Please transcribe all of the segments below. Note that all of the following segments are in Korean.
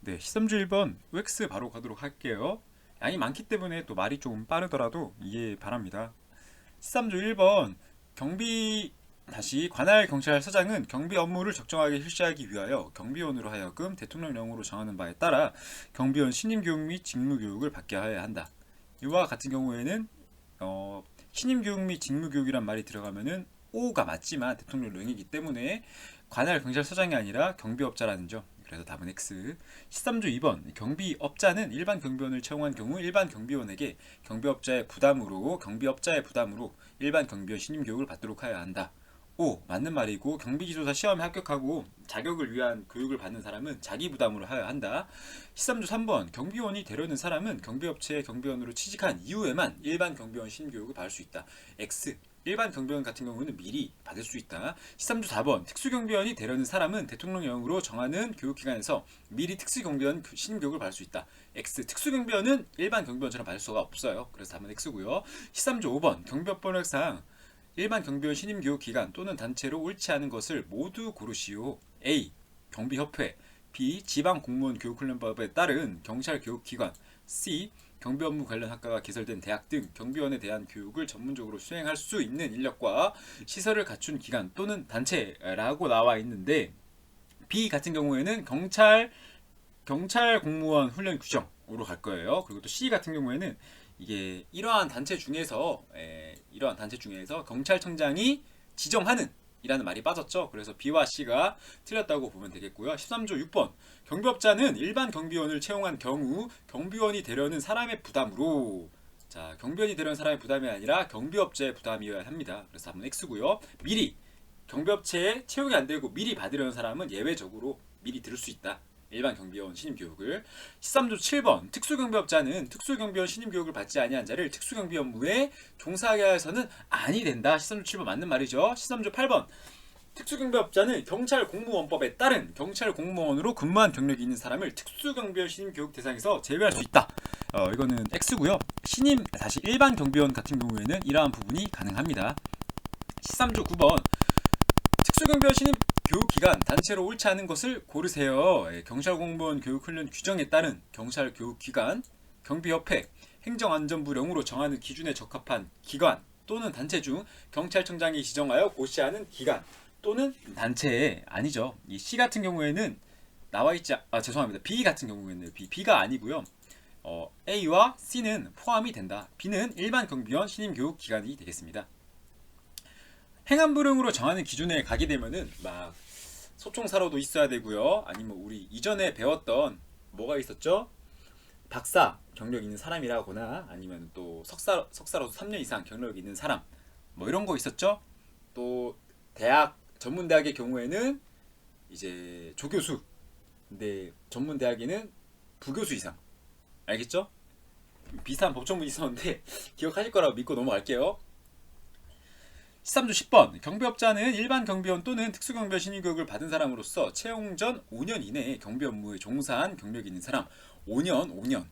네, 13주 1번 OX 바로 가도록 할게요. 양이 많기 때문에 또 말이 좀 빠르더라도 이해 바랍니다. 13주 1번 경비 다시 관할 경찰서장은 경비 업무를 적정하게 실시하기 위하여 경비원으로 하여금 대통령령으로 정하는 바에 따라 경비원 신임 교육 및 직무 교육을 받게 하여야 한다. 이와 같은 경우에는 신임 교육 및 직무 교육이란 말이 들어가면은 O가 맞지만 대통령령이기 때문에 관할 경찰서장이 아니라 경비업자라는 점. 그래서 답은 X. 13조 2번 경비업자는 일반 경비원을 채용한 경우 일반 경비원에게 경비업자의 부담으로 일반 경비원 신임 교육을 받도록 하여야 한다. 오, 맞는 말이고 경비지도사 시험에 합격하고 자격을 위한 교육을 받는 사람은 자기 부담으로 하여야 한다. 13조 3번 경비원이 되려는 사람은 경비업체의 경비원으로 취직한 이후에만 일반 경비원 신임 교육을 받을 수 있다. X. 일반 경비원 같은 경우는 미리 받을 수 있다. 13조 4번 특수경비원이 되려는 사람은 대통령령으로 정하는 교육기관에서 미리 특수경비원 신임 교육을 받을 수 있다. X. 특수경비원은 일반 경비원처럼 받을 수가 없어요. 그래서 답은 X고요. 13조 5번 경비업번호상 일반 경비원 신임 교육 기관 또는 단체로 옳지 않은 것을 모두 고르시오. A. 경비협회. B. 지방공무원 교육훈련법에 따른 경찰교육기관. C. 경비업무 관련 학과가 개설된 대학 등 경비원에 대한 교육을 전문적으로 수행할 수 있는 인력과 시설을 갖춘 기관 또는 단체라고 나와 있는데 B 같은 경우에는 경찰 공무원 훈련 규정으로 갈 거예요. 그리고 또 C 같은 경우에는 이게 이러한 단체 중에서 경찰청장이 지정하는 이라는 말이 빠졌죠. 그래서 B와 C가 틀렸다고 보면 되겠고요. 13조 6번 경비업자는 일반 경비원을 채용한 경우 경비원이 되려는 사람의 부담으로 경비원이 되려는 사람의 부담이 아니라 경비업자의 부담이어야 합니다. 그래서 답은 X고요. 미리 경비업체에 채용이 안 되고 미리 받으려는 사람은 예외적으로 미리 들을 수 있다. 일반 경비원 신임 교육을. 13조 7번 특수경비업자는 특수경비원 신임 교육을 받지 아니한 자를 특수경비 업무에 종사하게 해서는 아니 된다. 13조 7번 맞는 말이죠. 13조 8번 특수경비업자는 경찰공무원법에 따른 경찰공무원으로 근무한 경력이 있는 사람을 특수경비원 신임 교육 대상에서 제외할 수 있다. 이거는 X고요. 다시 일반 경비원 같은 경우에는 이러한 부분이 가능합니다. 13조 9번 특수경비원 신임 교육기관 단체로 옳지 않은 것을 고르세요. 경찰공무원 교육훈련 규정에 따른 경찰교육기관, 경비협회, 행정안전부령으로 정하는 기준에 적합한 기관 또는 단체 중 경찰청장이 지정하여 고시하는 기관 또는 단체에 아니죠. 이 C 같은 경우에는 죄송합니다. B 같은 경우에는 B가 아니고요. A와 C는 포함이 된다. B는 일반 경비원 신임 교육 기관이 되겠습니다. 행안부령으로 정하는 기준에 가게 되면은 막 소총사로도 있어야 되고요. 아니면 우리 이전에 배웠던 뭐가 있었죠? 박사 경력 있는 사람이라거나 아니면 또 석사로도 3년 이상 경력이 있는 사람 뭐 이런 거 있었죠? 또 전문대학의 경우에는 이제 조교수, 근데 전문대학에는 부교수 이상, 알겠죠? 비슷한 법조문이 있었는데 기억하실 거라고 믿고 넘어갈게요. 13조 10번 경비업자는 일반 경비원 또는 특수경비원 신임교육을 받은 사람으로서 채용 전 5년 이내에 경비 업무에 종사한 경력이 있는 사람. 5년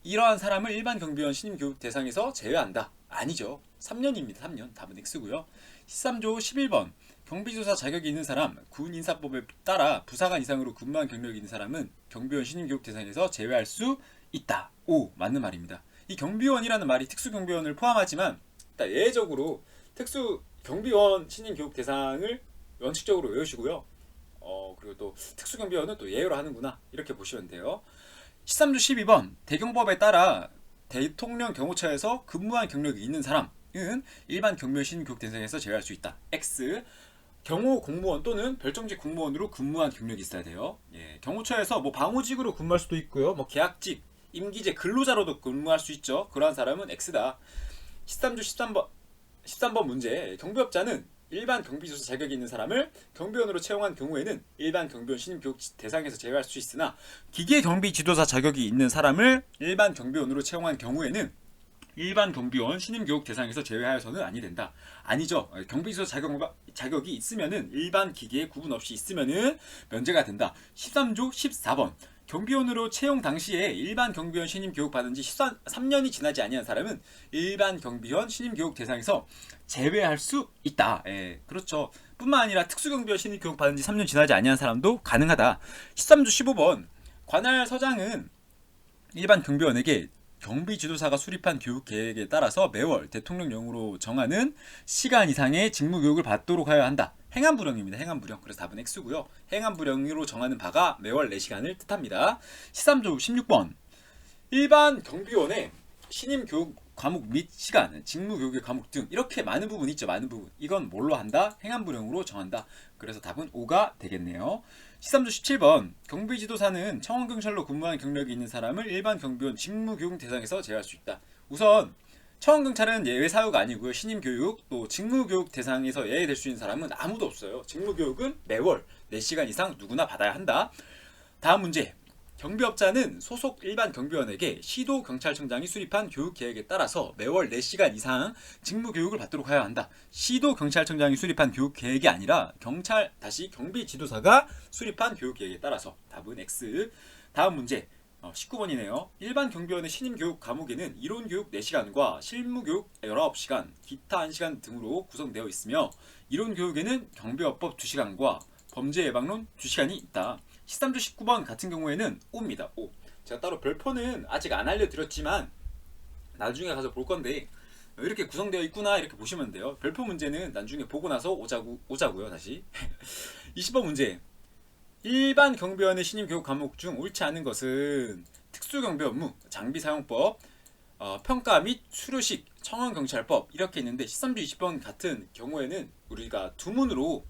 이러한 사람을 일반 경비원 신임교육 대상에서 제외한다. 아니죠. 3년입니다. 3년. 답은 X고요. 13조 11번 경비조사 자격이 있는 사람, 군인사법에 따라 부사관 이상으로 근무한 경력이 있는 사람은 경비원 신임교육 대상에서 제외할 수 있다. 오, 맞는 말입니다. 이 경비원이라는 말이 특수경비원을 포함하지만 예외적으로 특수 경비원 신임 교육 대상을 원칙적으로 외우시고요. 그리고 또 특수 경비원은 또 예외로 하는구나 이렇게 보시면 돼요. 13조 12번 대경법에 따라 대통령 경호처에서 근무한 경력이 있는 사람은 일반 경비원 신임 교육 대상에서 제외할 수 있다. X. 경호 공무원 또는 별정직 공무원으로 근무한 경력이 있어야 돼요. 경호처에서 뭐 방호직으로 근무할 수도 있고요. 뭐 계약직, 임기제 근로자로도 근무할 수 있죠. 그러한 사람은 X다. 13조 13번 문제 경비업자는 일반 경비조사 자격이 있는 사람을 경비원으로 채용한 경우에는 일반 경비원 신임 교육 대상에서 제외할 수 있으나 기계 경비 지도사 자격이 있는 사람을 일반 경비원으로 채용한 경우에는 일반 경비원 신임 교육 대상에서 제외하여서는 아니 된다. 아니죠. 경비지도사 자격이 있으면은 일반 기계에 구분 없이 있으면은 면제가 된다. 13조 14번 경비원으로 채용 당시에 일반 경비원 신임 교육 받은 지 13년이 지나지 아니한 사람은 일반 경비원 신임 교육 대상에서 제외할 수 있다. 그렇죠. 뿐만 아니라 특수경비원 신임 교육 받은 지 3년 지나지 아니한 사람도 가능하다. 13조 15번 관할 서장은 일반 경비원에게 경비 지도사가 수립한 교육 계획에 따라서 매월 대통령령으로 정하는 시간 이상의 직무 교육을 받도록 하여야 한다. 행안부령입니다. 행안부령. 그래서 답은 X고요. 행안부령으로 정하는 바가 매월 4시간을 뜻합니다. 13조 16번. 일반 경비원의 신임 교육 과목 및 시간, 직무 교육의 과목 등 이렇게 많은 부분 있죠. 많은 부분. 이건 뭘로 한다? 행안부령으로 정한다. 그래서 답은 5가 되겠네요. 13조 17번. 경비지도사는 청원경찰로 근무한 경력이 있는 사람을 일반 경비원 직무교육 대상에서 제외할 수 있다. 우선 청원경찰은 예외 사유가 아니고요. 신임교육 또 직무교육 대상에서 예외될 수 있는 사람은 아무도 없어요. 직무교육은 매월 4시간 이상 누구나 받아야 한다. 다음 문제. 경비업자는 소속 일반 경비원에게 시도경찰청장이 수립한 교육계획에 따라서 매월 4시간 이상 직무교육을 받도록 하여야 한다. 시도경찰청장이 수립한 교육계획이 아니라 경비지도사가 수립한 교육계획에 따라서 답은 X. 다음 문제 19번이네요. 일반 경비원의 신임교육 과목에는 이론교육 4시간과 실무교육 19시간, 기타 1시간 등으로 구성되어 있으며 이론교육에는 경비업법 2시간과 범죄예방론 2시간이 있다. 13조 19번 같은 경우에는 5입니다. 5. 제가 따로 별표는 아직 안 알려드렸지만 나중에 가서 볼 건데 이렇게 구성되어 있구나 이렇게 보시면 돼요. 별표 문제는 나중에 보고 나서 오자고요. 다시 20번 문제. 일반 경비원의 신임 교육 과목 중 옳지 않은 것은 특수경비 업무, 장비사용법, 평가 및 수료식, 청원경찰법 이렇게 있는데 13조 20번 같은 경우에는 우리가 두 문으로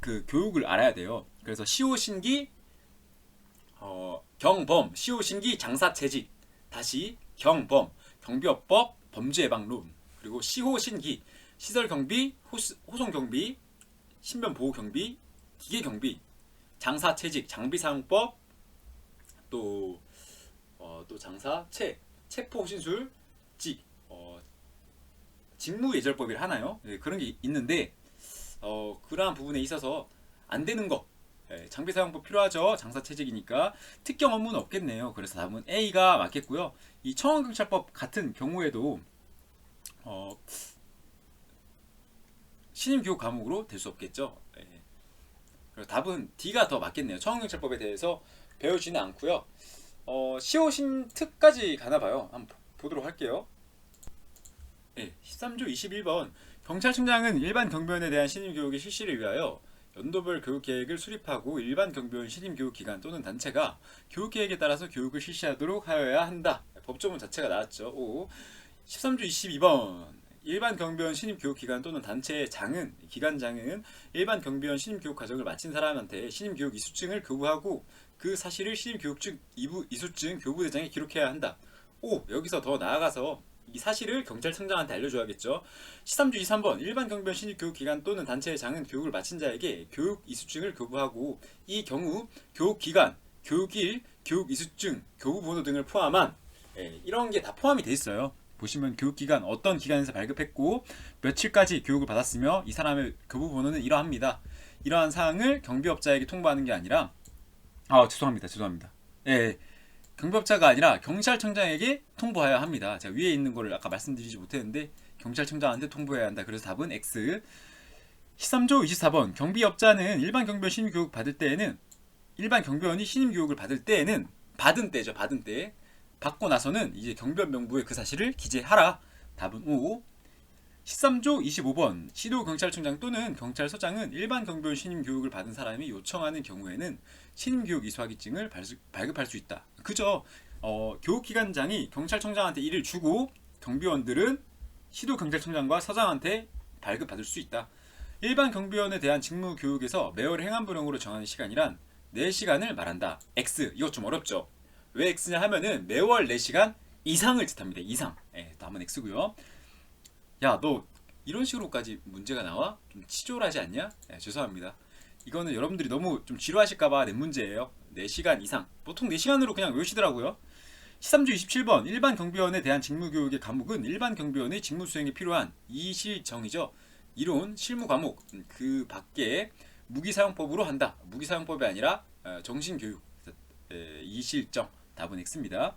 그 교육을 알아야 돼요. 그래서 시호신기, 경범, 시호신기, 장사채직, 다시 경범, 경비업법, 범죄예방론, 그리고 시호신기, 시설경비, 호송경비, 신변보호경비, 기계경비, 장사채직, 장비사용법, 또 장사채, 체포신술, 직무예절법이 하나요? 네, 그런 게 있는데 그러한 부분에 있어서 안 되는 거 장비사용법 필요하죠. 장사채직이니까 특경 업무는 없겠네요. 그래서 답은 A가 맞겠고요. 이 청원경찰법 같은 경우에도 신임교육 과목으로 될 수 없겠죠. 그래서 답은 D가 더 맞겠네요. 청원경찰법에 대해서 배우지는 않고요. 시호신특까지 가나봐요. 한번 보도록 할게요. 13조 21번. 경찰청장은 일반 경비원에 대한 신임교육의 실시를 위하여 연도별 교육계획을 수립하고 일반 경비원 신임교육 기관 또는 단체가 교육계획에 따라서 교육을 실시하도록 하여야 한다. 법조문 자체가 나왔죠. 5. 13조 22번. 일반 경비원 신임교육기관 또는 단체의 기관장은 일반 경비원 신임교육 과정을 마친 사람한테 신임교육 이수증을 교부하고 그 사실을 신임교육증 이수증 교부대장에 기록해야 한다. 여기서 더 나아가서 이 사실을 경찰청장한테 알려줘야겠죠. 13조 23번. 일반 경비원 신입교육기관 또는 단체의 장은 교육을 마친 자에게 교육 이수증을 교부하고 이 경우 교육기간, 교육일, 교육 이수증, 교부번호 등을 포함한 이런 게 다 포함이 돼 있어요. 보시면 교육기간 어떤 기관에서 발급했고 며칠까지 교육을 받았으며 이 사람의 교부번호는 이러합니다. 이러한 사항을 경비업자에게 통보하는 게 아니라 죄송합니다. 경비업자가 아니라 경찰청장에게 통보해야 합니다. 제가 위에 있는 거를 아까 말씀드리지 못했는데 경찰청장한테 통보해야 한다. 그래서 답은 X. 13조 24번. 경비업자는 일반 경비원 신임교육 받을 때에는 일반 경비원이 신임교육을 받을 때에는 받은 때죠. 받은 때. 받고 나서는 이제 경비원 명부에 그 사실을 기재하라. 답은 O. 13조 25번. 시도경찰청장 또는 경찰서장은 일반 경비원 신임교육을 받은 사람이 요청하는 경우에는 신임교육 이수하기증을 발급할 수 있다. 그죠? 교육기관장이 경찰청장한테 일을 주고 경비원들은 시도경찰청장과 서장한테 발급받을 수 있다. 일반 경비원에 대한 직무교육에서 매월 행안부령으로 정하는 시간이란 4시간을 말한다. X. 이거 좀 어렵죠? 왜 X냐 하면은 매월 4시간 이상을 뜻합니다. 이상. 답은 X고요. 야, 너 이런 식으로까지 문제가 나와? 좀 치졸하지 않냐? 죄송합니다. 이거는 여러분들이 너무 좀 지루하실까봐 낸 문제예요. 4시간 이상. 보통 4시간으로 그냥 외우시더라고요. 13조 27번. 일반 경비원에 대한 직무교육의 과목은 일반 경비원의 직무 수행에 필요한 이실정이죠. 이론, 실무 과목 그 밖에 무기사용법으로 한다. 무기사용법이 아니라 정신교육 이실정. 답은 X입니다.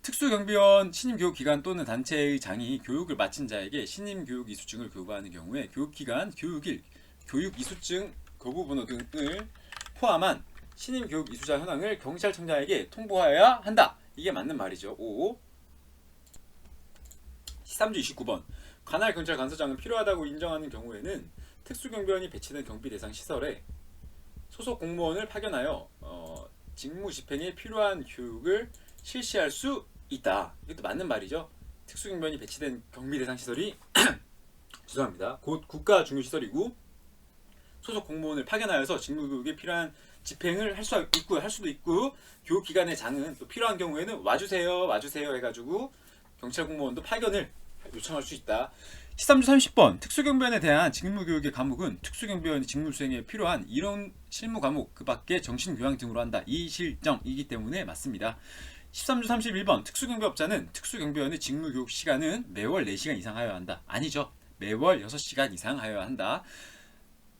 특수경비원 신임교육기관 또는 단체의 장이 교육을 마친 자에게 신임교육 이수증을 교부하는 경우에 교육기간, 교육일, 교육 이수증 교부번호 등을 포함한 신임 교육 이수자 현황을 경찰청장에게 통보하여야 한다. 이게 맞는 말이죠. 5. 13조 29번 관할 경찰 관서장은 필요하다고 인정하는 경우에는 특수경비원이 배치된 경비 대상 시설에 소속 공무원을 파견하여 직무 집행에 필요한 교육을 실시할 수 있다. 이것도 맞는 말이죠. 특수경비원이 배치된 경비 대상 시설이 죄송합니다. 곧 국가 중요 시설이고 소속 공무원을 파견하여서 직무 교육에 필요한 집행을 할 수도 있고 교육 기관의 장은 또 필요한 경우에는 와주세요 해가지고 경찰 공무원도 파견을 요청할 수 있다. 13조 30번 특수경비원에 대한 직무교육의 과목은 특수경비원이 직무 수행에 필요한 이론 실무 과목 그 밖에 정신교양 등으로 한다. 이 실정이기 때문에 맞습니다. 13조 31번 특수경비업자는 특수경비원의 직무교육 시간은 매월 4시간 이상 하여야 한다. 아니죠. 매월 6시간 이상 하여야 한다.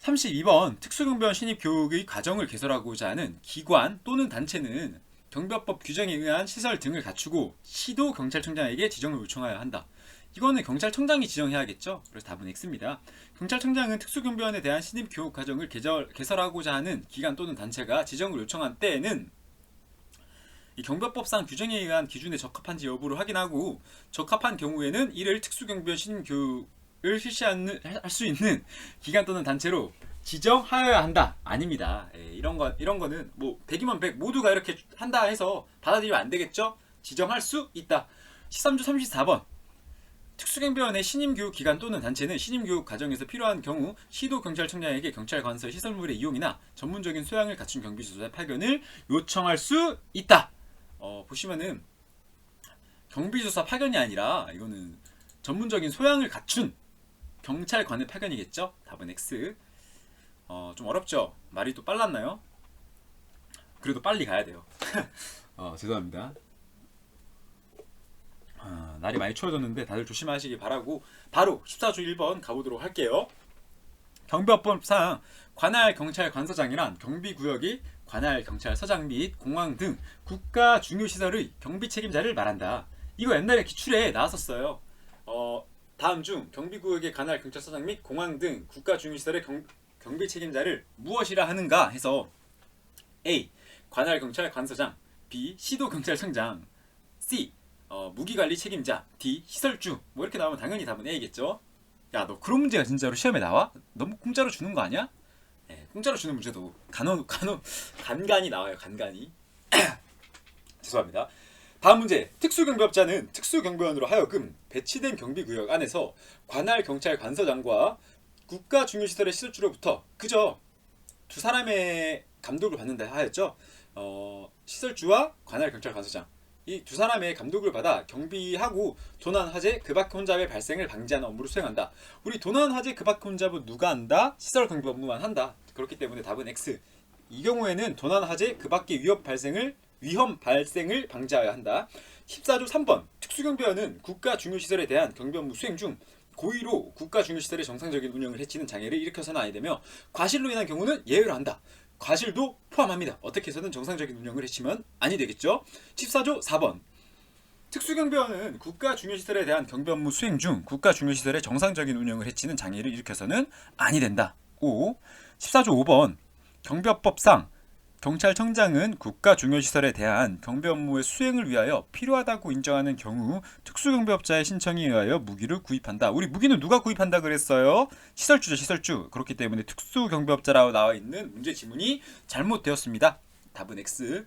32번 특수경비원 신입교육의 과정을 개설하고자 하는 기관 또는 단체는 경비법 규정에 의한 시설 등을 갖추고 시도 경찰청장에게 지정을 요청하여야 한다. 이거는 경찰청장이 지정해야겠죠. 그래서 답은 X입니다. 경찰청장은 특수경비원에 대한 신입교육 과정을 개설하고자 하는 기관 또는 단체가 지정을 요청한 때에는 이 경비법상 규정에 의한 기준에 적합한지 여부를 확인하고 적합한 경우에는 이를 특수경비원 신입교육을 실시할 수 있는 기관 또는 단체로 지정하여야 한다. 아닙니다. 이런 거는 뭐 100이면 100 모두가 이렇게 한다 해서 받아들이면 안 되겠죠. 지정할 수 있다. 13조 34번 특수경비원의 신임교육기관 또는 단체는 신임교육 과정에서 필요한 경우 시도경찰청장에게 경찰관서 시설물의 이용이나 전문적인 소양을 갖춘 경비수사의 파견을 요청할 수 있다. 보시면은 경비수사 파견이 아니라 이거는 전문적인 소양을 갖춘 경찰관의 파견이겠죠. 답은 X. 좀 어렵죠? 말이 또 빨랐나요? 그래도 빨리 가야 돼요. 죄송합니다. 날이 많이 추워졌는데 다들 조심하시기 바라고 바로 14조 1번 가보도록 할게요. 경비법상 관할 경찰관서장이란 경비구역이 관할 경찰서장 및 공항 등 국가 중요시설의 경비 책임자를 말한다. 이거 옛날에 기출에 나왔었어요. 다음 중 경비구역의 관할 경찰서장 및 공항 등 국가 중요시설의 경비 책임자를 무엇이라 하는가 해서 A. 관할 경찰관서장, B. 시도경찰청장, C. 무기관리 책임자, D. 시설주. 뭐 이렇게 나오면 당연히 답은 A겠죠. 야, 너 그런 문제가 진짜로 시험에 나와? 너무 공짜로 주는 거 아니야? 공짜로 주는 문제도 간간히 나와요. 간간히. 죄송합니다. 다음 문제. 특수경비업자는 특수경비원으로 하여금 배치된 경비구역 안에서 관할 경찰관서장과 국가 중요시설의 시설주로부터 그저 두 사람의 감독을 받는다 하였죠. 시설주와 관할 경찰관서장 이 두 사람의 감독을 받아 경비하고 도난 화재 그밖 혼잡의 발생을 방지하는 업무를 수행한다. 우리 도난 화재 그밖 혼잡은 누가 한다? 시설 경비 업무만 한다. 그렇기 때문에 답은 X. 이 경우에는 도난 화재 그밖의 위험 발생을 방지하여야 한다. 14조 3번 특수경비원은 국가 중요시설에 대한 경비 업무 수행 중 고의로 국가 중요시설의 정상적인 운영을 해치는 장애를 일으켜서는 아니 되며 과실로 인한 경우는 예외로 한다. 과실도 포함합니다. 어떻게 해서든 정상적인 운영을 해치면 아니 되겠죠. 14조 4번 특수경비원은 국가 중요시설에 대한 경비 업무 수행 중 국가 중요시설의 정상적인 운영을 해치는 장애를 일으켜서는 아니 된다. 5. 14조 5번 경비업법상 경찰청장은 국가 중요시설에 대한 경비 업무의 수행을 위하여 필요하다고 인정하는 경우 특수경비업자의 신청에 의하여 무기를 구입한다. 우리 무기는 누가 구입한다 그랬어요? 시설주죠. 시설주. 그렇기 때문에 특수경비업자라고 나와 있는 문제 지문이 잘못되었습니다. 답은 X.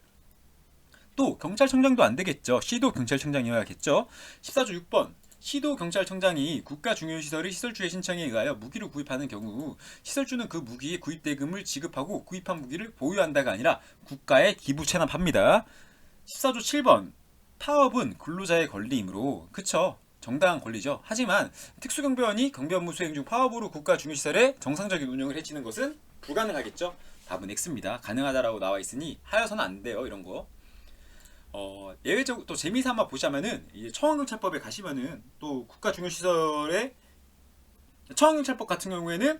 또 경찰청장도 안 되겠죠. 시도경찰청장이어야겠죠. 14조 6번 시도경찰청장이 국가중요시설의 시설주의 신청에 의하여 무기를 구입하는 경우 시설주는 그 무기의 구입 대금을 지급하고 구입한 무기를 보유한다가 아니라 국가에 기부 체납합니다. 14조 7번 파업은 근로자의 권리이므로 그쵸 정당한 권리죠. 하지만 특수경비원이 경비업무 수행 중 파업으로 국가중요시설의 정상적인 운영을 해치는 것은 불가능하겠죠. 답은 X입니다. 가능하다라고 나와 있으니 하여서는 안 돼요. 이런 거. 예외적으로 또 재미삼아 보자면은 이제 청원경찰법에 가시면은 또 국가중요시설의 청원경찰법 같은 경우에는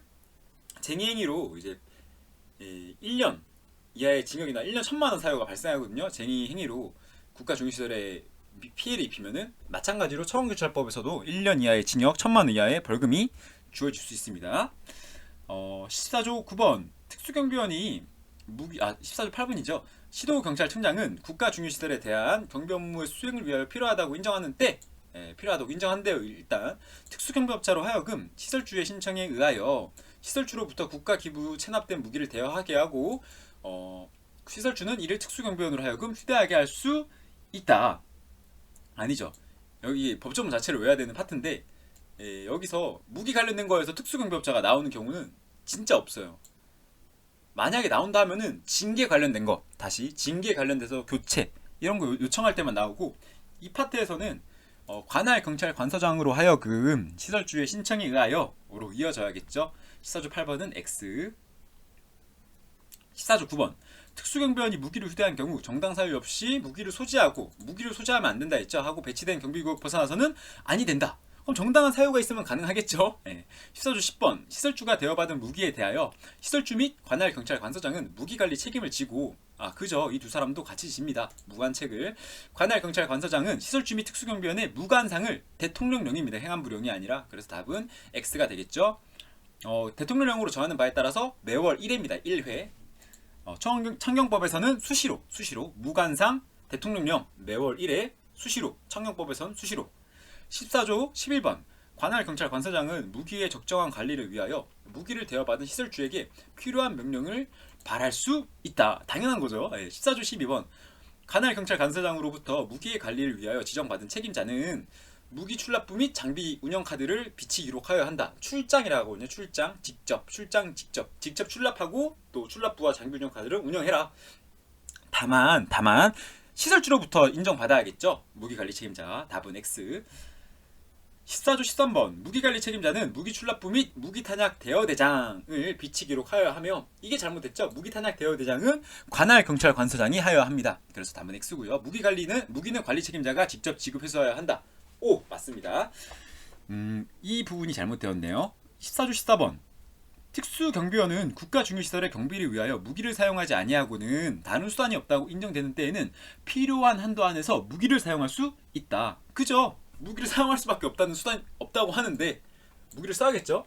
쟁의행위로 이제 1년 이하의 징역이나 1년 1,000만 원 사유가 발생하거든요. 쟁의행위로 국가중요시설에 피해를 입히면은 마찬가지로 청원경찰법에서도 1년 이하의 징역 1,000만 원 이하의 벌금이 주어질 수 있습니다. 14조 9번 특수경비원이 무기 14조 8분이죠. 시도경찰청장은 국가 중요시설에 대한 경비 업무의 수행을 위하여 필요하다고 인정하는 때 필요하다고 인정한대요. 일단 특수경비업자로 하여금 시설주의 신청에 의하여 시설주로부터 국가 기부 체납된 무기를 대여하게 하고 시설주는 이를 특수경비원으로 하여금 휴대하게 할 수 있다. 아니죠. 여기 법조문 자체를 외워야 되는 파트인데 여기서 무기 관련된 거에서 특수경비업자가 나오는 경우는 진짜 없어요. 만약에 나온다 하면은 징계 관련된 거, 다시 징계 관련돼서 교체 이런 거 요청할 때만 나오고, 이 파트에서는 관할 경찰 관서장으로 하여금 시설주의 신청에 의하여로 이어져야겠죠. 14조 8번은 X. 14조 9번 특수경비원이 무기를 휴대한 경우 정당 사유 없이 무기를 소지하고, 무기를 소지하면 안 된다 했죠. 하고 배치된 경비구역 벗어나서는 아니 된다. 그럼 정당한 사유가 있으면 가능하겠죠. 14조 10번 시설주가 대여받은 무기에 대하여 시설주 및 관할 경찰 관서장은 무기관리 책임을 지고, 그죠. 이 두 사람도 같이 집니다. 무관책을. 관할 경찰 관서장은 시설주 및 특수경비원의 무관상을 대통령령입니다. 행안부령이 아니라. 그래서 답은 X가 되겠죠. 대통령령으로 정하는 바에 따라서 매월 1회입니다. 1회. 청경법에서는 수시로 무관상 대통령령 매월 1회 수시로, 청경법에서는 수시로. 14조 11번 관할 경찰 관서장은 무기의 적정한 관리를 위하여 무기를 대여받은 시설주에게 필요한 명령을 발할 수 있다. 당연한 거죠. 14조 12번 관할 경찰 관서장으로부터 무기의 관리를 위하여 지정받은 책임자는 무기 출납부 및 장비 운영 카드를 비치 기록하여야 한다. 출장이라고 하거든요. 출장 직접 출납하고 또 출납부와 장비 운영 카드를 운영해라. 다만 시설주로부터 인정받아야겠죠. 무기관리 책임자. 답은 X. 14조 13번 무기관리 책임자는 무기출납부 및 무기탄약 대여대장을 비치 기록하여야 하며, 이게 잘못됐죠. 무기탄약 대여대장은 관할 경찰 관서장이 하여야 합니다. 그래서 답은 X고요. 무기는 관리 책임자가 직접 지급해서야 한다. 오, 맞습니다. 이 부분이 잘못되었네요. 14조 14번 특수경비원은 국가 중요시설의 경비를 위하여 무기를 사용하지 아니하고는 다른 수단이 없다고 인정되는 때에는 필요한 한도 안에서 무기를 사용할 수 있다. 그죠? 무기를 사용할 수밖에 없다는 수단이 없다고 하는데 무기를 써야겠죠.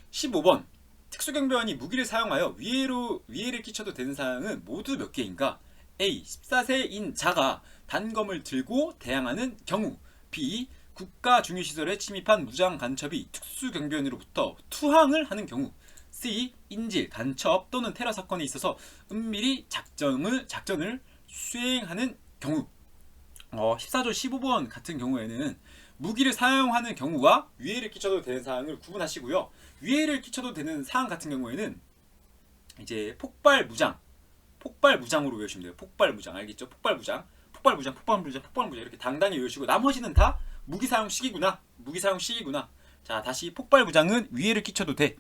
15번 특수경비원이 무기를 사용하여 위해를 끼쳐도 되는 사항은 모두 몇 개인가? A. 14세인 자가 단검을 들고 대항하는 경우. B. 국가 중요시설에 침입한 무장 간첩이 특수경비원으로부터 투항을 하는 경우. C. 인질, 간첩 또는 테러 사건에 있어서 은밀히 작전을 수행하는 경우. 14조 15번 같은 경우에는 무기를 사용하는 경우와 위해를 끼쳐도 되는 사항을 구분하시고요. 위해를 끼쳐도 되는 사항 같은 경우에는 이제 폭발무장으로 외우시면 돼요. 폭발무장 알겠죠? 폭발무장 이렇게 당당히 외우시고, 나머지는 다 무기사용 시기구나. 자, 다시 폭발무장은 위해를 끼쳐도 돼.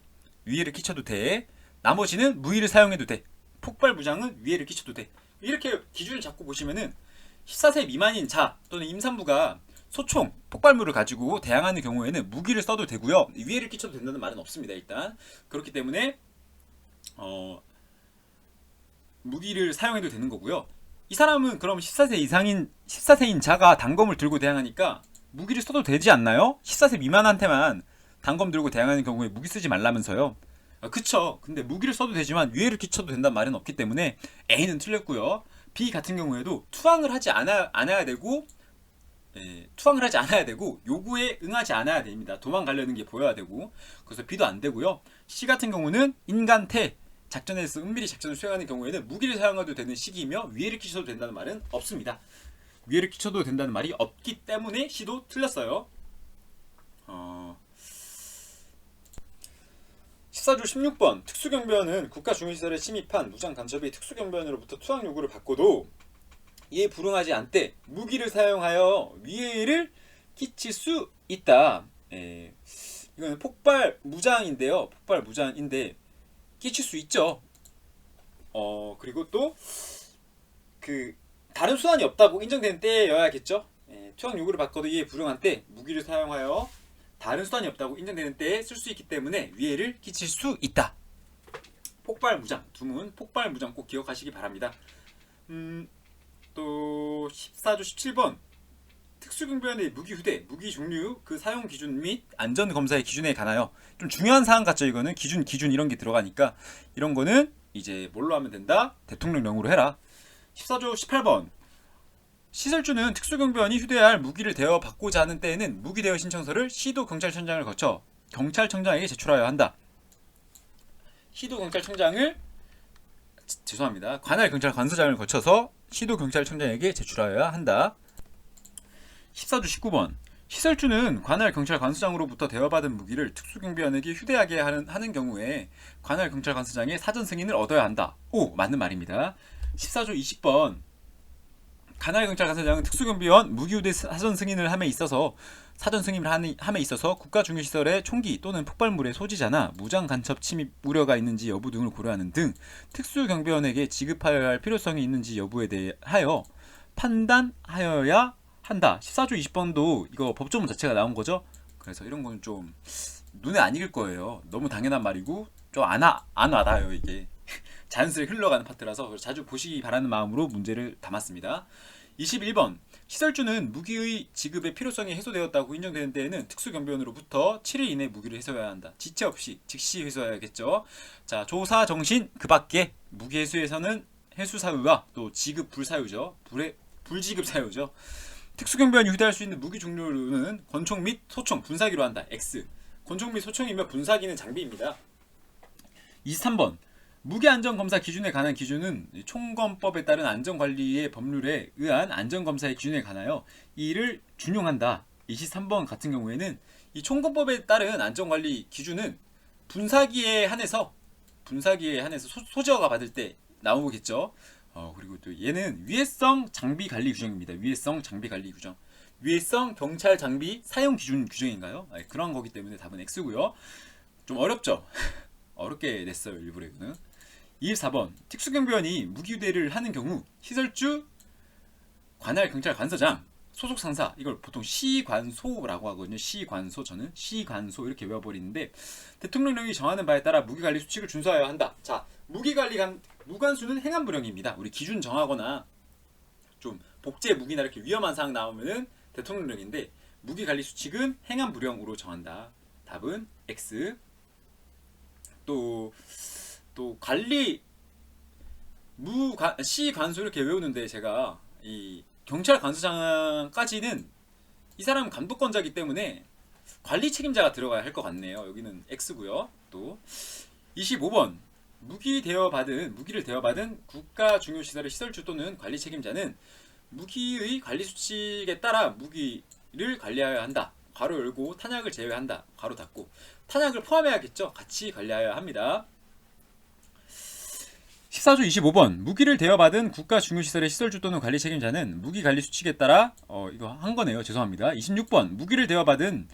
나머지는 무위를 사용해도 돼. 폭발무장은 위해를 끼쳐도 돼. 이렇게 기준을 잡고 보시면은 14세 미만인 자 또는 임산부가 소총, 폭발물을 가지고 대항하는 경우에는 무기를 써도 되고요. 위해를 끼쳐도 된다는 말은 없습니다. 일단 그렇기 때문에 무기를 사용해도 되는 거고요. 이 사람은 그럼 14세인 자가 단검을 들고 대항하니까 무기를 써도 되지 않나요? 14세 미만한테만 단검 들고 대항하는 경우에 무기 쓰지 말라면서요. 그쵸. 근데 무기를 써도 되지만 위해를 끼쳐도 된다는 말은 없기 때문에 A는 틀렸고요. B 같은 경우에도 투항을 하지 않아야 되고 요구에 응하지 않아야 됩니다. 도망가려는 게 보여야 되고, 그래서 B도 안 되고요. C 같은 경우는 인간태 작전에서 은밀히 작전을 수행하는 경우에는 무기를 사용해도 되는 시기이며 위해를 끼쳐도 된다는 말은 없습니다. 위해를 끼쳐도 된다는 말이 없기 때문에 C도 틀렸어요. 14조 16번 특수경비원은 국가 중요시설에 침입한 무장 간첩이 특수경비원으로부터 투항 요구를 받고도 이에 불응하지 않되 무기를 사용하여 위해를 끼칠 수 있다. 이거는 폭발무장인데 끼칠 수 있죠. 그리고 또 그 다른 수단이 없다고 인정되는 때여야겠죠. 투항 요구를 받고도 이에 불응한 때 무기를 사용하여 다른 수단이 없다고 인정되는 때에 쓸 수 있기 때문에 위해를 끼칠 수 있다. 폭발무장, 두문 폭발무장 꼭 기억하시기 바랍니다. 또 14조 17번 특수경비원의 무기 휴대, 무기 종류, 그 사용 기준 및 안전 검사의 기준에 관하여 좀 중요한 사항 같죠. 이거는 기준 이런 게 들어가니까 이런 거는 이제 뭘로 하면 된다? 대통령령으로 해라. 14조 18번 시설주는 특수경비원이 휴대해야 할 무기를 대여받고자 하는 때에는 무기대여 신청서를 시도경찰청장을 거쳐 경찰청장에게 제출하여야 한다. 시도경찰청장을 죄송합니다. 관할 경찰관서장을 거쳐서 시도경찰청장에게 제출하여야 한다. 14조 19번 시설주는 관할 경찰관서장으로부터 대여받은 무기를 특수경비원에게 휴대하게 하는 경우에 관할 경찰관서장의 사전 승인을 얻어야 한다. 오, 맞는 말입니다. 14조 20번 관할 경찰관서장은 특수경비원 무기휴대 사전 승인을 함에 있어서 국가 중요시설의 총기 또는 폭발물의 소지자나 무장 간첩 침입 우려가 있는지 여부 등을 고려하는 등 특수경비원에게 지급하여야 할 필요성이 있는지 여부에 대하여 판단하여야 한다. 14조 20번도 이거 법조문 자체가 나온 거죠. 그래서 이런 건 좀 눈에 안 익을 거예요. 너무 당연한 말이고 좀 안 와닿아요 이게. 자연스레 흘러가는 파트라서 자주 보시기 바라는 마음으로 문제를 담았습니다. 21번 시설주는 무기의 지급의 필요성이 해소되었다고 인정되는 데에는 특수경비원으로부터 7일 이내 무기를 해소해야 한다. 지체 없이 즉시 해소해야겠죠. 자, 조사 정신 그 밖에 무기 해수에서는 해수 사유와 또 지급 불사유죠. 불지급 사유죠. 특수경비원이 휴대할 수 있는 무기 종류는 권총 및 소총, 분사기로 한다. X. 권총 및 소총이며 분사기는 장비입니다. 23번 무기안전검사 기준에 관한 기준은 총검법에 따른 안전관리의 법률에 의한 안전검사의 기준에 관하여 이를 준용한다. 23번 같은 경우에는 이 총검법에 따른 안전관리 기준은 분사기에 한해서 소지허가 받을 때 나오겠죠. 그리고 또 얘는 위해성 장비 관리 규정입니다. 위해성 장비 관리 규정. 위해성 경찰 장비 사용 기준 규정인가요? 그런 거기 때문에 답은 X고요. 좀 어렵죠? 어렵게 냈어요 일부러 이거는. 24번 특수경비원이 무기휴대를 하는 경우 시설주 관할 경찰관서장 소속 상사 이걸 보통 시관소라고 하거든요. 시관소 저는 시관소 이렇게 외워버리는데 대통령령이 정하는 바에 따라 무기관리 수칙을 준수하여야 한다. 자 무관수는 행안부령입니다. 우리 기준 정하거나 좀 복제 무기나 이렇게 위험한 사항 나오면은 대통령령인데 무기관리 수칙은 행안부령으로 정한다. 답은 X. 또 관리 시관소 이렇게 외우는데 제가 이 경찰관서장까지는 이 사람은 감독권자이기 때문에 관리 책임자가 들어가야 할 것 같네요. 여기는 X고요. 또 25번 무기를 대여받은 국가 중요시설의 시설주 또는 관리 책임자는 무기의 관리 수칙에 따라 무기를 관리하여야 한다. 괄호 열고 탄약을 제외한다. 괄호 닫고 탄약을 포함해야겠죠. 같이 관리하여야 합니다. 14조 25번 무기를 대여받은 국가 중요시설의 시설주 또는 관리 책임자는 무기관리 수칙에 따라 이거 한 거네요. 죄송합니다. 26번 무기를 대여받은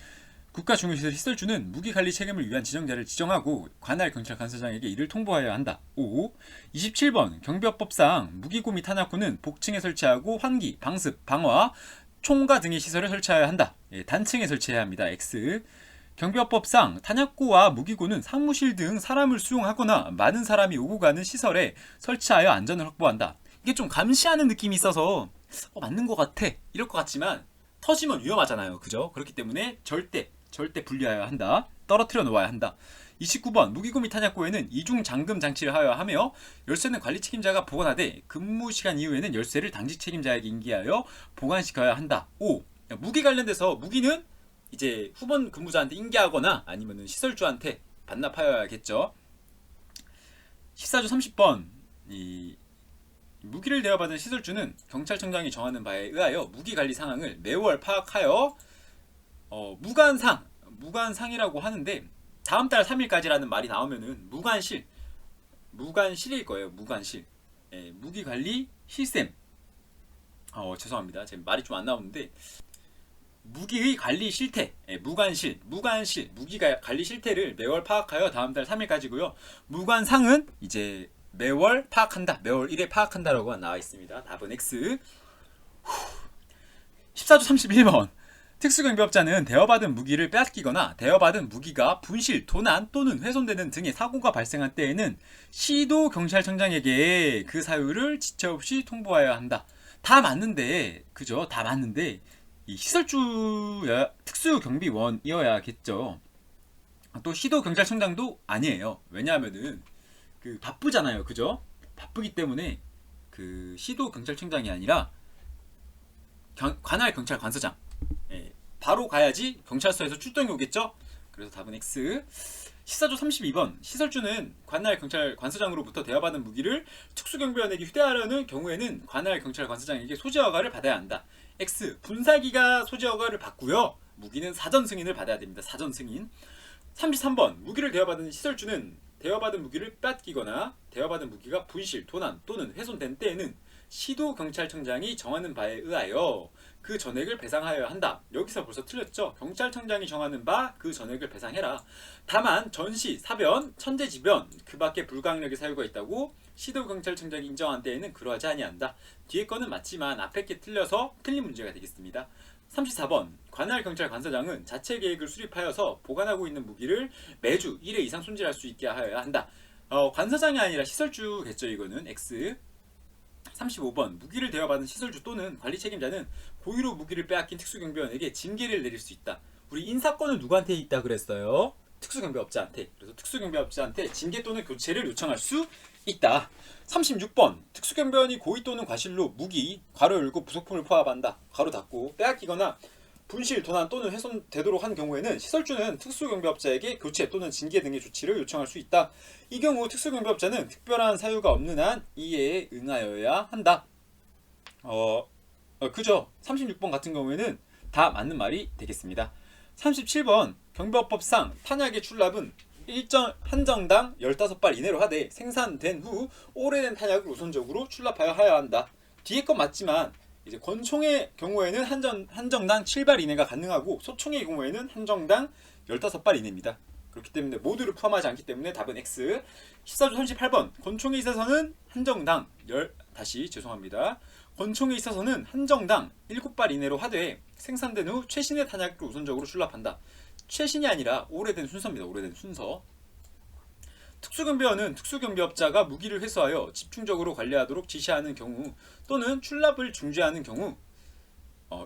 국가 중요시설 시설주는 무기관리 책임을 위한 지정자를 지정하고 관할 경찰관서장에게 이를 통보하여야 한다. 5. 27번 경비업법상 무기고 및 탄약고는 복층에 설치하고 환기, 방습, 방화, 총과 등의 시설을 설치하여야 한다. 단층에 설치해야 합니다. X. 경비업법상 탄약고와 무기고는 사무실 등 사람을 수용하거나 많은 사람이 오고 가는 시설에 설치하여 안전을 확보한다. 이게 좀 감시하는 느낌이 있어서 맞는 것 같아 이럴 것 같지만 터지면 위험하잖아요. 그죠? 그렇기 때문에 절대 분리하여야 한다. 떨어뜨려 놓아야 한다. 29번 무기고 및 탄약고에는 이중 잠금 장치를 하여야 하며 열쇠는 관리 책임자가 보관하되 근무 시간 이후에는 열쇠를 당직 책임자에게 인계하여 보관시켜야 한다. 5. 무기 관련돼서 무기는 이제 후본 근무자한테 인계하거나 아니면 시설주한테 반납하여야겠죠. 14조 30번 이 무기를 대여받은 시설주는 경찰청장이 정하는 바에 의하여 무기관리 상황을 매월 파악하여 무관상이라고 하는데 다음 달 3일까지라는 말이 나오면은 무관실일 거예요. 무관실. 무기관리 실셈. 죄송합니다. 제 말이 좀 안 나오는데 무기의 관리 실태, 무관실, 무기가 관리 실태를 매월 파악하여 다음 달 3일까지고요. 무관상은 이제 매월 파악한다. 매월 1회 파악한다라고 나와 있습니다. 답은 X. 14조 31번. 특수경비업자는 대여받은 무기를 빼앗기거나 대여받은 무기가 분실, 도난 또는 훼손되는 등의 사고가 발생한 때에는 시도 경찰청장에게 그 사유를 지체 없이 통보하여야 한다. 다 맞는데, 그죠? 다 맞는데 이 시설주야 특수경비원이어야겠죠. 또 시도 경찰청장도 아니에요. 왜냐하면은 그 바쁘잖아요, 그죠? 바쁘기 때문에 그 시도 경찰청장이 아니라 관할 경찰 관서장, 예, 바로 가야지 경찰서에서 출동이 오겠죠. 그래서 답은 X. 시사조 32번 시설주는 관할 경찰 관서장으로부터 대여받은 무기를 특수경비원에게 휴대하려는 경우에는 관할 경찰 관서장에게 소지 허가를 받아야 한다. X. 분사기가 소지 허가를 받고요. 무기는 사전 승인을 받아야 됩니다. 사전 승인. 33번 무기를 대여받은 시설주는 대여받은 무기를 빼앗기거나 대여받은 무기가 분실, 도난 또는 훼손된 때에는 시도경찰청장이 정하는 바에 의하여 그 전액을 배상하여야 한다. 여기서 벌써 틀렸죠. 경찰청장이 정하는 바 그 전액을 배상해라. 다만 전시, 사변, 천재지변 그 밖에 불가항력의 사유가 있다고 시도경찰청장이 인정한 때에는 그러하지 아니한다. 뒤에 거는 맞지만 앞에 게 틀려서 틀린 문제가 되겠습니다. 34번 관할 경찰 관서장은 자체 계획을 수립하여서 보관하고 있는 무기를 매주 1회 이상 손질할 수 있게 하여야 한다. 관서장이 아니라 시설주겠죠. 이거는 X. 35번 무기를 대여받은 시설주 또는 관리 책임자는 고의로 무기를 빼앗긴 특수경비원에게 징계를 내릴 수 있다. 우리 인사권은 누구한테 있다 그랬어요? 특수경비업자한테. 그래서 특수경비업자한테 징계 또는 교체를 요청할 수 있다. 36번 특수경비원이 고의 또는 과실로 무기 괄호 열고 부속품을 포함한다. 괄호 닫고 빼앗기거나 분실, 도난 또는 훼손되도록 한 경우에는 시설주는 특수경비업자에게 교체 또는 징계 등의 조치를 요청할 수 있다. 이 경우 특수경비업자는 특별한 사유가 없는 한 이해에 응하여야 한다. 그죠? 36번 같은 경우에는 다 맞는 말이 되겠습니다. 37번 경비법상 탄약의 출납은 한정당 15발 이내로 하되 생산된 후 오래된 탄약을 우선적으로 출납하여 하여야 한다. 뒤에 건 맞지만 이제 권총의 경우에는 한정당 7발 이내가 가능하고 소총의 경우에는 한정당 15발 이내입니다. 그렇기 때문에 모두를 포함하지 않기 때문에 답은 X. 14조 38번 권총에 있어서는 한정당 권총에 있어서는 한정당 7발 이내로 하되 생산된 후 최신의 탄약을 우선적으로 출납한다. 최신이 아니라 오래된 순서입니다. 오래된 순서. 특수경비원은 특수경비업자가 무기를 회수하여 집중적으로 관리하도록 지시하는 경우 또는 출납을 중지하는 경우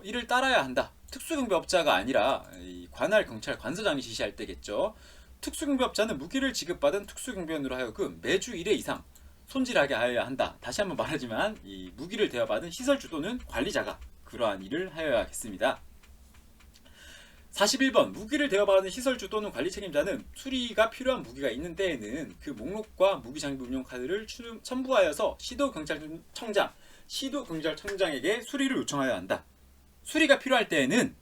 이를 따라야 한다. 특수경비업자가 아니라 관할 경찰 관서장이 지시할 때겠죠. 특수경비업자는 무기를 지급받은 특수경비원으로 하여금 매주 1회 이상 손질하게 하여야 한다. 다시 한번 말하지만 이 무기를 대여받은 시설주 또는 관리자가 그러한 일을 하여야겠습니다. 41번 무기를 대여받은 시설주 또는 관리 책임자는 수리가 필요한 무기가 있는 때에는 그 목록과 무기장비 운용 카드를 첨부하여서 시도경찰청장에게 수리를 요청하여야 한다. 수리가 필요할 때에는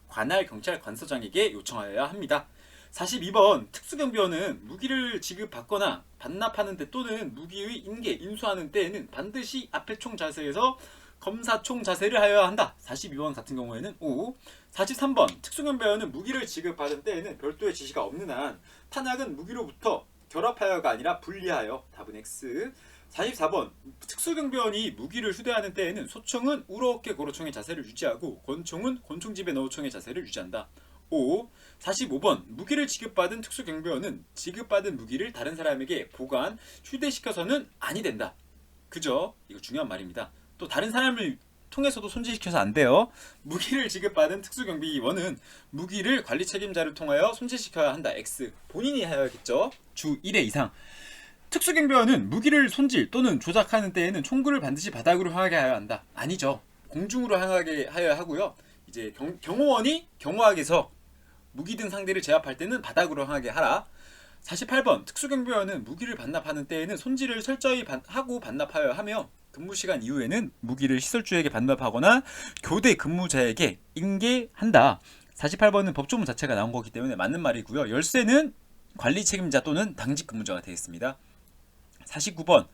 관할 경찰 관서장에게 요청하여야 합니다. 42번 특수경비원은 무기를 지급받거나 반납하는 데 또는 무기의 인계, 인수하는 때에는 반드시 앞에 총 자세에서 검사총 자세를 하여야 한다. 42번 같은 경우에는 O. 43번 특수경비원은 무기를 지급받은 때에는 별도의 지시가 없는 한 탄약은 무기로부터 결합하여가 아니라 분리하여. 답은 X. 44번 특수경비원이 무기를 휴대하는 때에는 소총은 우로어깨 고로총의 자세를 유지하고 권총은 권총집에 넣어총의 자세를 유지한다. O. 45번 무기를 지급받은 특수경비원은 지급받은 무기를 다른 사람에게 보관, 휴대시켜서는 아니 된다. 그죠? 이거 중요한 말입니다. 또 다른 사람을 통해서도 손질시켜서 안 돼요. 무기를 지급받은 특수경비원은 무기를 관리 책임자를 통하여 손질시켜야 한다. X. 본인이 해야겠죠. 주 1회 이상. 특수경비원은 무기를 손질 또는 조작하는 때에는 총구를 반드시 바닥으로 향하게 하여야 한다. 아니죠. 공중으로 향하게 하여야 하고요. 이제 경호원이 경호학에서 무기 등 상대를 제압할 때는 바닥으로 향하게 하라. 48번 특수경비원은 무기를 반납하는 때에는 손질을 철저히 하고 반납하여야 하며 근무시간 이후에는 무기를 시설주에게 반납하거나 교대 근무자에게 인계한다. 48번은 법조문 자체가 나온 거기 때문에 맞는 말이고요. 열쇠는 관리 책임자 또는 당직 근무자가 되겠습니다. 49번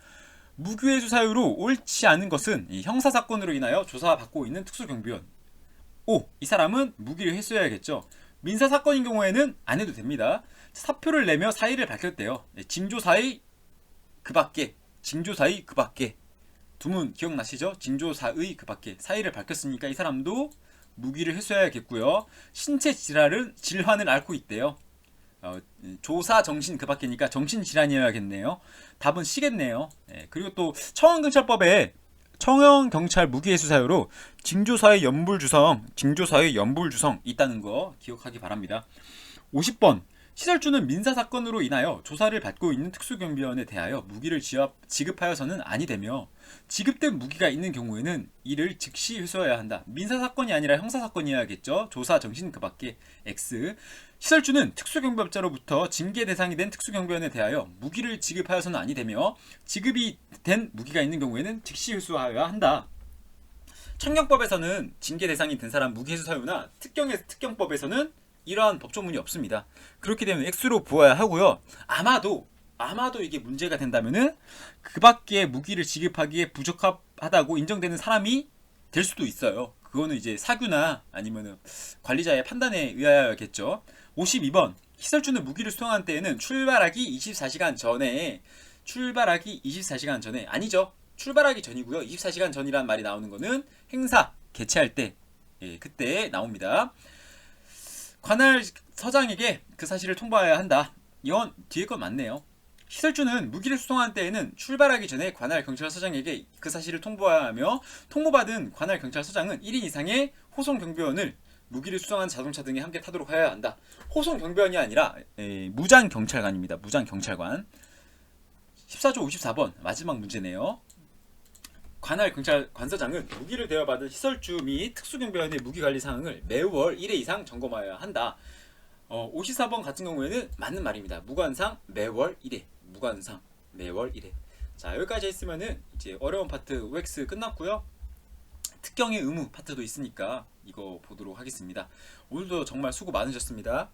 무기회수 사유로 옳지 않은 것은 형사사건으로 인하여 조사받고 있는 특수경비원. 이 사람은 무기를 회수해야겠죠. 민사사건인 경우에는 안 해도 됩니다. 사표를 내며 사의를 밝혔대요. 징조사의 그 밖에 두문 기억나시죠? 징조사의 그 밖에 사의를 밝혔으니까 이 사람도 무기를 회수해야겠고요. 신체 질환을 앓고 있대요. 조사 정신 그 밖이니까 정신질환이어야겠네요. 답은 C겠네요. 그리고 또 청원경찰법에 청형경찰 무기회수 사유로 징조사의 연불주성 있다는 거 기억하기 바랍니다. 50번 시설주는 민사사건으로 인하여 조사를 받고 있는 특수경비원에 대하여 무기를 지급하여서는 아니 되며 지급된 무기가 있는 경우에는 이를 즉시 회수해야 한다. 민사사건이 아니라 형사사건이어야겠죠. 조사 정신 그 밖에. X. 시설주는 특수경비업자로부터 징계 대상이 된 특수경비원에 대하여 무기를 지급하여서는 아니 되며 지급이 된 무기가 있는 경우에는 즉시 회수하여야 한다. 청경법에서는 징계 대상이 된 사람 무기회수 사유나 특경법에서는 이러한 법조문이 없습니다. 그렇기 때문에 X로 보아야 하고요. 아마도 이게 문제가 된다면은 그 밖에 무기를 지급하기에 부적합하다고 인정되는 사람이 될 수도 있어요. 그거는 이제 사규나 아니면은 관리자의 판단에 의하여야겠죠. 52번. 시설주는 무기를 수송한 때에는 출발하기 24시간 전에 아니죠. 출발하기 전이고요. 24시간 전이란 말이 나오는 거는 행사 개최할 때, 예, 그때 나옵니다. 관할 서장에게 그 사실을 통보해야 한다. 이건 뒤에 건 맞네요. 시설주는 무기를 수송한 때에는 출발하기 전에 관할 경찰서장에게 그 사실을 통보해야 하며 통보받은 관할 경찰서장은 1인 이상의 호송 경비원을 무기를 수송한 자동차 등에 함께 타도록 하여야 한다. 호송 경비원이 아니라 무장 경찰관입니다. 무장 경찰관. 14조 54번 마지막 문제네요. 관할 경찰 관서장은 무기를 대여받은 시설주 및 특수경비원의 무기관리 사항을 매월 1회 이상 점검하여야 한다. 54번 같은 경우에는 맞는 말입니다. 무관상 매월 1회. 무관상 매월 1회. 자, 여기까지 했으면은 이제 어려운 파트 OX 끝났고요. 특경의 의무 파트도 있으니까 이거 보도록 하겠습니다. 오늘도 정말 수고 많으셨습니다.